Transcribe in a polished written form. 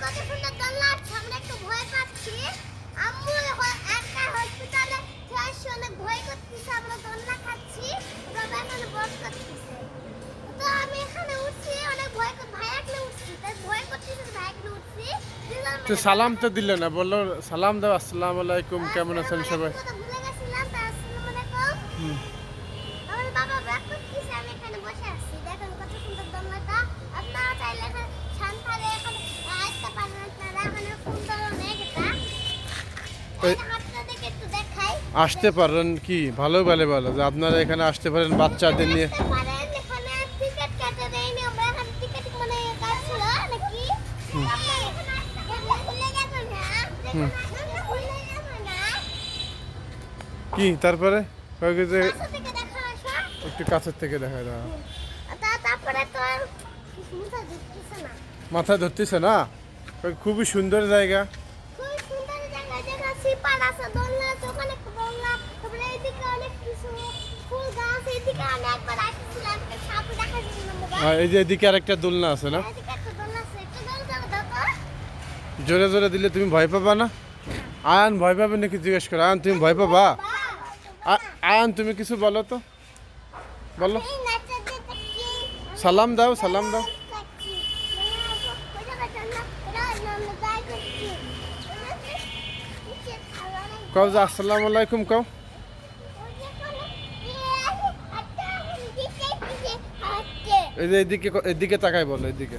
কত সুন্দর দোলনা আছে, আমরা একটু ভয় পাচ্ছি। আম্মু একটা হসপিটালে যাচ্ছি, অনেক ভয় করতেছে, আমরা দোলনা খাচ্ছি, বাবা এখানে বস করতেছে। তো আমি এখানে উঠছি, অনেক ভয় ভাইয়াকে উঠছি, তাই ভয় করতেছে, ভাইয়াকে উঠছি। তো সালাম তো দিল না, বললো সালাম দাও, আসসালামু আলাইকুম, কেমন আছেন সবাই? ভুলে গেছিলাম, তাই আসসালামু আলাইকুম। আমার বাবা ব্যাক করতেছে, আমি এখানে বসে আছি। দেখেন কত সুন্দর দোলনাটা। আপনারা চাইলে এখানে শান্তারে এখানে আসতে পারেন। আপনারা এখানে সুন্দর অনেক এটা। এই হাতটা দেখে একটু দেখাই। আসতে পারেন কি ভালো ভালো যে আপনারা এখানে আসতে পারেন বাচ্চাদের নিয়ে। আসতে পারেন, এখানে টিকিট কাটে দেয়নি, আমরা এখানে টিকিট মানে কাটছিল নাকি? আপনারা এখানে আসতে পারেন, ভুলে গেছেন না? ভুলে গেছেন না? কি তারপরে কয়েক যে পাশে থেকে দেখা আসা। একটু কাছের থেকে দেখা দাও, তারপরে তো আর মুছা দিতেছে না। মাথা ধরতেছে না? খুবই সুন্দর জায়গা। খুব সুন্দর জায়গা, যেখানে সিপার আছে, দোলনা আছে, ওখানে একটা দোলনা, তারপরে এইদিকে অনেক কিছু ফুল গাছ, এইদিকে আমি একবার আসছিলাম, একটা সাপ দেখাচ্ছিলাম বাবা। আর এই যে এদিকে আরেকটা দোলনা আছে না, এইদিকে একটা দোলনা আছে, একটু দোলনা দাও তো। জোরে জোরে দিলে তুমি ভয় পাবা না? আয়ান ভয় পাবে নাকি জিজ্ঞেস করো, আয়ান তুমি ভয় পাবা? আয়ান তুমি কিছু বলো তো, বলো, এই নাচটা দেখতে কি? সালাম দাও, সালাম দাও। কও যে আসসালামু আলাইকুম কও। এই যে এদিকে এদিকে তাকাই বলো, এদিকে।